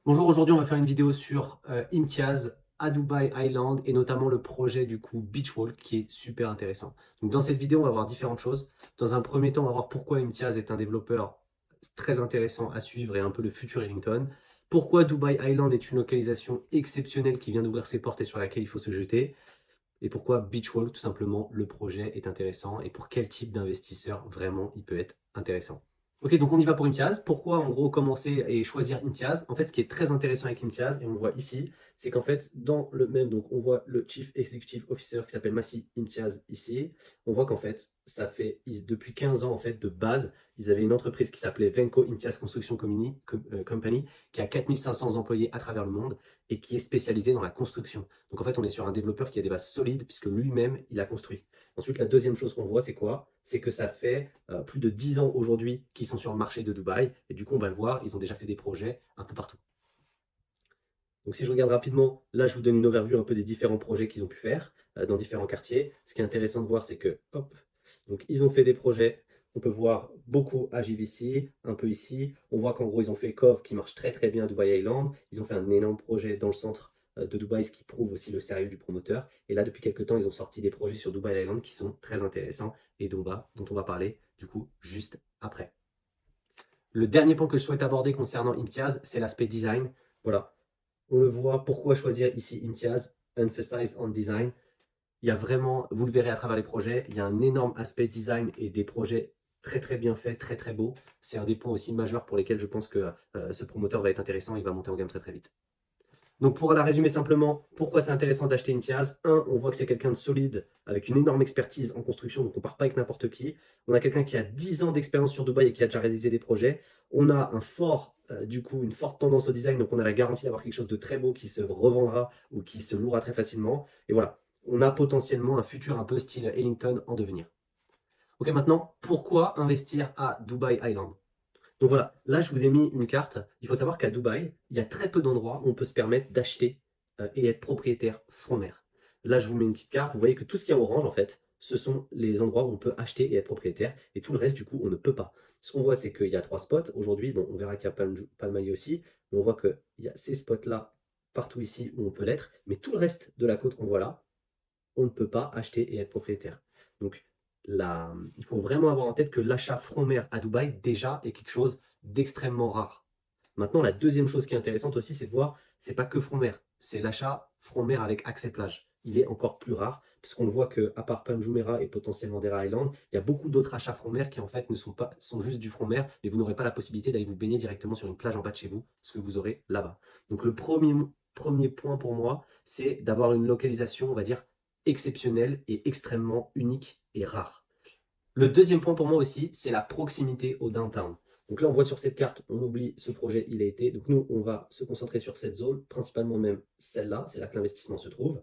Bonjour, aujourd'hui on va faire une vidéo sur Imtiaz à Dubai Island et notamment le projet du coup Beach Walk qui est super intéressant. Donc dans cette vidéo on va voir différentes choses. Dans un premier temps on va voir pourquoi Imtiaz est un développeur très intéressant à suivre et un peu le futur Ellington. Pourquoi Dubai Island est une localisation exceptionnelle qui vient d'ouvrir ses portes et sur laquelle il faut se jeter. Et pourquoi Beach Walk tout simplement le projet est intéressant et pour quel type d'investisseur vraiment il peut être intéressant. Ok, donc on y va pour Imtiaz. Pourquoi en gros commencer et choisir Imtiaz? En fait, ce qui est très intéressant avec Imtiaz, et on le voit ici, c'est qu'en fait, dans le même, donc on voit le Chief Executive Officer qui s'appelle Massi Imtiaz ici. On voit qu'en fait, ça fait depuis 15 ans en fait de base, ils avaient une entreprise qui s'appelait Venco Imtiaz Construction Company, qui a 4500 employés à travers le monde et qui est spécialisée dans la construction. Donc en fait, on est sur un développeur qui a des bases solides puisque lui-même, il a construit. Ensuite, la deuxième chose qu'on voit, c'est quoi? C'est que ça fait plus de 10 ans aujourd'hui qu'ils sont sur le marché de Dubaï. Et du coup, on va le voir, ils ont déjà fait des projets un peu partout. Donc si je regarde rapidement, là, je vous donne une overview un peu des différents projets qu'ils ont pu faire dans différents quartiers. Ce qui est intéressant de voir, c'est que, hop, donc ils ont fait des projets. On peut voir beaucoup à JVC, un peu ici. On voit qu'en gros, ils ont fait Cove qui marche très très bien à Dubai Island. Ils ont fait un énorme projet dans le centre de Dubaï, ce qui prouve aussi le sérieux du promoteur. Et là, depuis quelques temps, ils ont sorti des projets sur Dubai Island qui sont très intéressants et dont on va parler du coup juste après. Le dernier point que je souhaite aborder concernant Imtiaz, c'est l'aspect design. Voilà, on le voit, pourquoi choisir ici Imtiaz, Emphasize on Design. Il y a vraiment, vous le verrez à travers les projets, il y a un énorme aspect design et des projets très très bien faits, très très beaux. C'est un des points aussi majeurs pour lesquels je pense que ce promoteur va être intéressant, il va monter en gamme très très vite. Donc pour la résumer simplement, pourquoi c'est intéressant d'acheter une Imtiaz? Un, on voit que c'est quelqu'un de solide, avec une énorme expertise en construction, donc on ne part pas avec n'importe qui. On a quelqu'un qui a 10 ans d'expérience sur Dubaï et qui a déjà réalisé des projets. On a une forte tendance au design, donc on a la garantie d'avoir quelque chose de très beau qui se revendra ou qui se louera très facilement. Et voilà, on a potentiellement un futur un peu style Ellington en devenir. Ok, maintenant, pourquoi investir à Dubai Island? Donc voilà, là je vous ai mis une carte. Il faut savoir qu'à Dubaï, il y a très peu d'endroits où on peut se permettre d'acheter et être propriétaire front mer. Là je vous mets une petite carte, vous voyez que tout ce qui est en orange en fait, ce sont les endroits où on peut acheter et être propriétaire, et tout le reste du coup on ne peut pas. Ce qu'on voit c'est qu'il y a trois spots. Aujourd'hui, bon, on verra qu'il y a Palmaillet aussi, mais on voit qu'il y a ces spots là partout ici où on peut l'être, mais tout le reste de la côte qu'on voit là, on ne peut pas acheter et être propriétaire. Donc, il faut vraiment avoir en tête que l'achat front mer à Dubaï, déjà, est quelque chose d'extrêmement rare. Maintenant, la deuxième chose qui est intéressante aussi, c'est de voir, c'est pas que front mer, c'est l'achat front mer avec accès plage. Il est encore plus rare, puisqu'on le voit qu'à part Palm Jumeirah et potentiellement Dera Island, il y a beaucoup d'autres achats front mer qui en fait ne sont pas, sont juste du front mer, mais vous n'aurez pas la possibilité d'aller vous baigner directement sur une plage en bas de chez vous, ce que vous aurez là-bas. Donc le premier point pour moi, c'est d'avoir une localisation, on va dire, exceptionnelle et extrêmement unique et rare. Le deuxième point pour moi aussi, c'est la proximité au downtown. Donc là, on voit sur cette carte, on oublie ce projet, il a été. Donc nous, on va se concentrer sur cette zone, principalement même celle-là, c'est là que l'investissement se trouve.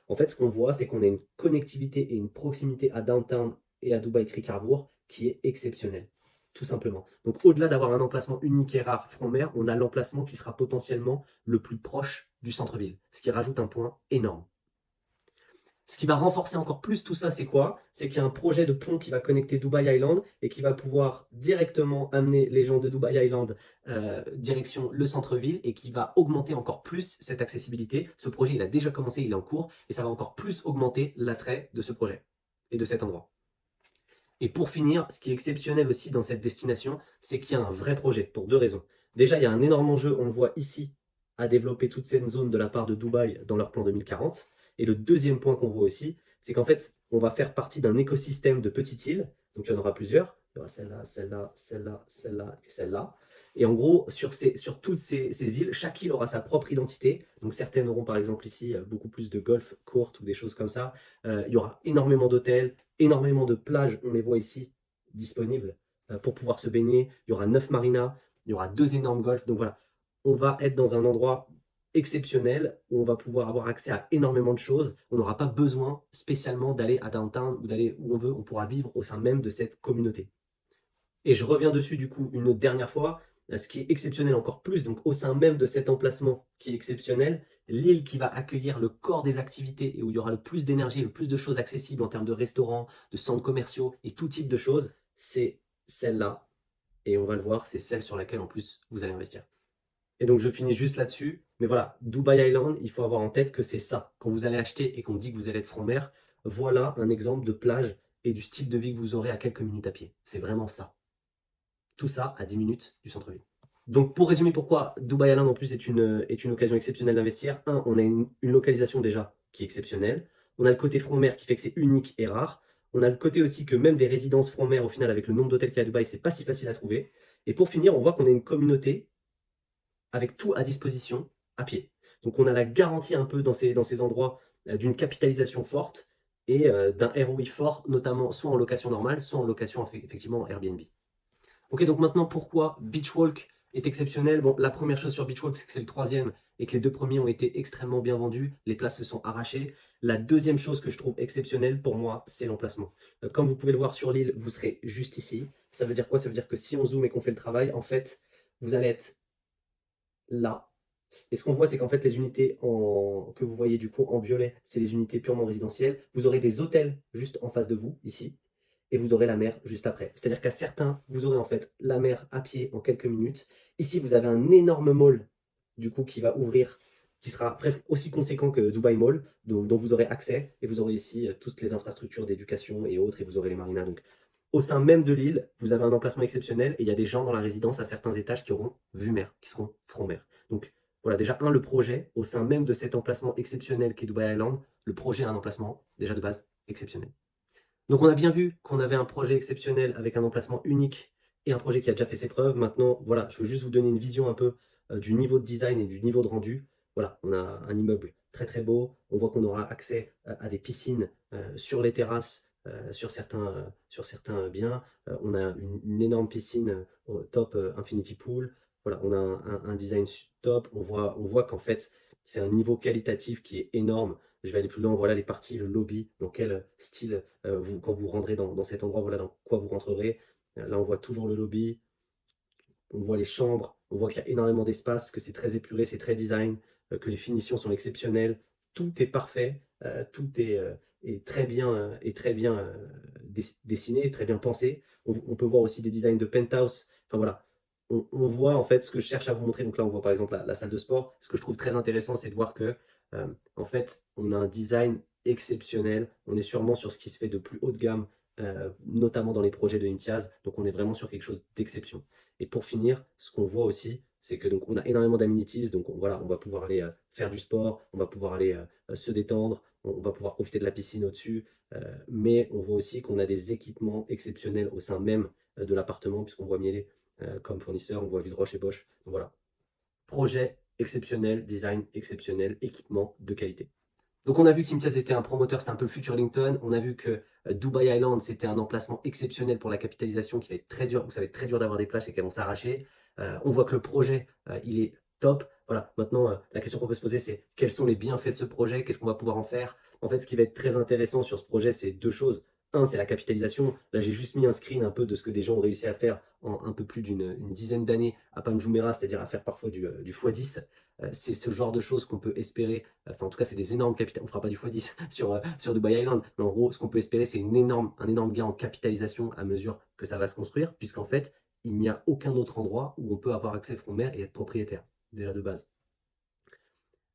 En fait, ce qu'on voit, c'est qu'on a une connectivité et une proximité à downtown et à Dubaï Creek Harbour qui est exceptionnelle, tout simplement. Donc au-delà d'avoir un emplacement unique et rare front mer, on a l'emplacement qui sera potentiellement le plus proche du centre-ville, ce qui rajoute un point énorme. Ce qui va renforcer encore plus tout ça, c'est quoi? C'est qu'il y a un projet de pont qui va connecter Dubai Island et qui va pouvoir directement amener les gens de Dubai Island direction le centre-ville et qui va augmenter encore plus cette accessibilité. Ce projet, il a déjà commencé, il est en cours et ça va encore plus augmenter l'attrait de ce projet et de cet endroit. Et pour finir, ce qui est exceptionnel aussi dans cette destination, c'est qu'il y a un vrai projet pour deux raisons. Déjà, il y a un énorme enjeu, on le voit ici, à développer toute cette zone de la part de Dubaï dans leur plan 2040. Et le deuxième point qu'on voit aussi, c'est qu'en fait, on va faire partie d'un écosystème de petites îles. Donc il y en aura plusieurs. Il y aura celle-là, celle-là, celle-là, celle-là et celle-là. Et en gros, sur toutes ces îles, chaque île aura sa propre identité. Donc certaines auront par exemple ici beaucoup plus de golf court ou des choses comme ça. Il y aura énormément d'hôtels, énormément de plages, on les voit ici, disponibles pour pouvoir se baigner. Il y aura 9 marinas, il y aura 2 énormes golfs. Donc voilà, on va être dans un endroit exceptionnel où on va pouvoir avoir accès à énormément de choses. On n'aura pas besoin spécialement d'aller à downtown ou d'aller où on veut. On pourra vivre au sein même de cette communauté. Et je reviens dessus du coup une dernière fois. Ce qui est exceptionnel encore plus, donc au sein même de cet emplacement qui est exceptionnel, l'île qui va accueillir le corps des activités et où il y aura le plus d'énergie, le plus de choses accessibles en termes de restaurants, de centres commerciaux et tout type de choses, c'est celle-là. Et on va le voir, c'est celle sur laquelle en plus vous allez investir. Et donc je finis juste là-dessus. Mais voilà, Dubai Island, il faut avoir en tête que c'est ça. Quand vous allez acheter et qu'on dit que vous allez être front-mer, voilà un exemple de plage et du style de vie que vous aurez à quelques minutes à pied. C'est vraiment ça. Tout ça à 10 minutes du centre-ville. Donc pour résumer pourquoi Dubai Island en plus est une occasion exceptionnelle d'investir, un, on a une localisation déjà qui est exceptionnelle, on a le côté front-mer qui fait que c'est unique et rare, on a le côté aussi que même des résidences front-mer au final avec le nombre d'hôtels qu'il y a à Dubaï, c'est pas si facile à trouver, et pour finir on voit qu'on a une communauté avec tout à disposition à pied. Donc on a la garantie un peu dans ces endroits d'une capitalisation forte et d'un ROI fort, notamment soit en location normale, soit en location effectivement en Airbnb. Ok, donc maintenant, pourquoi Beachwalk est exceptionnel? Bon, la première chose sur Beachwalk, c'est que c'est le troisième et que les deux premiers ont été extrêmement bien vendus. Les places se sont arrachées. La deuxième chose que je trouve exceptionnelle pour moi, c'est l'emplacement. Comme vous pouvez le voir sur l'île, vous serez juste ici. Ça veut dire quoi? Ça veut dire que si on zoome et qu'on fait le travail, en fait, vous allez être là. Et ce qu'on voit, c'est qu'en fait, les unités que vous voyez du coup en violet, c'est les unités purement résidentielles. Vous aurez des hôtels juste en face de vous, ici et vous aurez la mer juste après. C'est-à-dire qu'à certains, vous aurez en fait la mer à pied en quelques minutes. Ici, vous avez un énorme mall, du coup, qui va ouvrir, qui sera presque aussi conséquent que Dubai Mall, dont vous aurez accès, et vous aurez ici toutes les infrastructures d'éducation et autres, et vous aurez les marinas. Donc, au sein même de l'île, vous avez un emplacement exceptionnel, et il y a des gens dans la résidence à certains étages qui auront vue mer, qui seront front mer. Donc, voilà, déjà, le projet, au sein même de cet emplacement exceptionnel qu'est Dubai Island, le projet a un emplacement, déjà de base, exceptionnel. Donc on a bien vu qu'on avait un projet exceptionnel avec un emplacement unique et un projet qui a déjà fait ses preuves. Maintenant, voilà, je veux juste vous donner une vision un peu du niveau de design et du niveau de rendu. Voilà, on a un immeuble très très beau. On voit qu'on aura accès à des piscines sur les terrasses, sur certains biens. On a une énorme piscine top Infinity Pool. Voilà, on a un design top. On voit qu'en fait, c'est un niveau qualitatif qui est énorme. Je vais aller plus loin, voilà les parties, le lobby, dans quel style, quand vous rentrez dans cet endroit, voilà dans quoi vous rentrerez. Là, on voit toujours le lobby, on voit les chambres, on voit qu'il y a énormément d'espace, que c'est très épuré, c'est très design, que les finitions sont exceptionnelles. Tout est parfait, tout est très bien dessiné, très bien pensé. On peut voir aussi des designs de penthouse. Enfin voilà, on voit en fait ce que je cherche à vous montrer. Donc là, on voit par exemple la salle de sport. Ce que je trouve très intéressant, c'est de voir que en fait, on a un design exceptionnel. On est sûrement sur ce qui se fait de plus haut de gamme, notamment dans les projets de Imtiaz. Donc on est vraiment sur quelque chose d'exception. Et pour finir, ce qu'on voit aussi, c'est que donc on a énormément d'amenities, donc voilà, on va pouvoir aller faire du sport, on va pouvoir aller se détendre, on va pouvoir profiter de la piscine au-dessus, mais on voit aussi qu'on a des équipements exceptionnels au sein même de l'appartement, puisqu'on voit Miele comme fournisseur, on voit Villeroche et Bosch. Donc voilà, projet exceptionnel, design exceptionnel, équipement de qualité. Donc on a vu qu'Imtiaz était un promoteur, c'était un peu le futur LinkedIn. On a vu que Dubai Island, c'était un emplacement exceptionnel pour la capitalisation qui va être très dur, où ça va être très dur d'avoir des plages et qu'elles vont s'arracher. On voit que le projet, il est top. Voilà, maintenant, la question qu'on peut se poser, c'est quels sont les bienfaits de ce projet? Qu'est-ce qu'on va pouvoir en faire? En fait, ce qui va être très intéressant sur ce projet, c'est deux choses. Un, c'est la capitalisation. Là, j'ai juste mis un screen un peu de ce que des gens ont réussi à faire en un peu plus d'une dizaine d'années à Palm Jumeirah, c'est-à-dire à faire parfois du x10. C'est ce genre de choses qu'on peut espérer. Enfin, en tout cas, c'est des énormes capitales. On ne fera pas du x10 sur Dubai Island, mais en gros, ce qu'on peut espérer, c'est un énorme gain en capitalisation à mesure que ça va se construire, puisqu'en fait, il n'y a aucun autre endroit où on peut avoir accès front de mer et être propriétaire, déjà de base.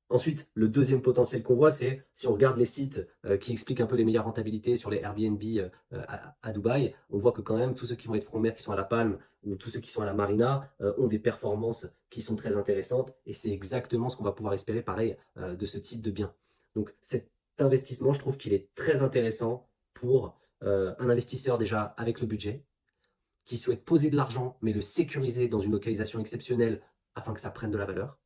Ensuite, le deuxième potentiel qu'on voit, c'est si on regarde les sites qui expliquent un peu les meilleures rentabilités sur les Airbnb à Dubaï, on voit que quand même tous ceux qui vont être front mer, qui sont à la Palme, ou tous ceux qui sont à la Marina, ont des performances qui sont très intéressantes, et c'est exactement ce qu'on va pouvoir espérer, pareil, de ce type de bien. Donc cet investissement, je trouve qu'il est très intéressant pour un investisseur déjà avec le budget, qui souhaite poser de l'argent, mais le sécuriser dans une localisation exceptionnelle afin que ça prenne de la valeur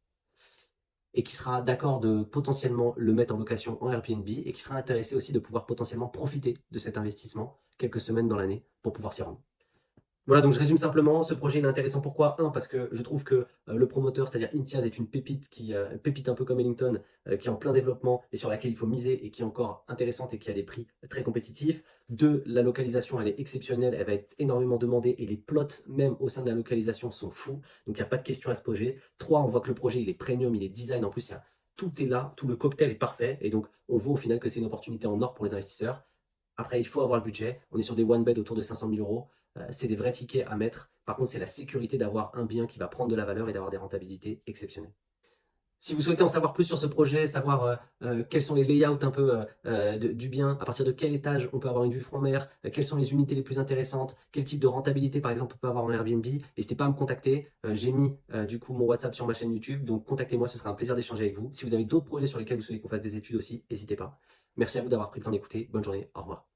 et qui sera d'accord de potentiellement le mettre en location en Airbnb et qui sera intéressé aussi de pouvoir potentiellement profiter de cet investissement quelques semaines dans l'année pour pouvoir s'y rendre. Voilà, donc je résume simplement, ce projet il est intéressant. Pourquoi? Un, parce que je trouve que le promoteur, c'est-à-dire Imtiaz, est une pépite pépite un peu comme Ellington, qui est en plein développement et sur laquelle il faut miser et qui est encore intéressante et qui a des prix très compétitifs. Deux, la localisation, elle est exceptionnelle, elle va être énormément demandée et les plots même au sein de la localisation sont fous, donc il n'y a pas de question à se poser. Trois, on voit que le projet il est premium, il est design, en plus tout est là, tout le cocktail est parfait et donc on voit au final que c'est une opportunité en or pour les investisseurs. Après, il faut avoir le budget. On est sur des one bed autour de 500 000 euros. c'est des vrais tickets à mettre. Par contre, c'est la sécurité d'avoir un bien qui va prendre de la valeur et d'avoir des rentabilités exceptionnelles. Si vous souhaitez en savoir plus sur ce projet, savoir quels sont les layouts un peu du bien, à partir de quel étage on peut avoir une vue front mer, quelles sont les unités les plus intéressantes, quel type de rentabilité par exemple on peut avoir en Airbnb, n'hésitez pas à me contacter. J'ai mis du coup mon WhatsApp sur ma chaîne YouTube, donc contactez-moi, ce sera un plaisir d'échanger avec vous. Si vous avez d'autres projets sur lesquels vous souhaitez qu'on fasse des études aussi, n'hésitez pas. Merci à vous d'avoir pris le temps d'écouter. Bonne journée, au revoir.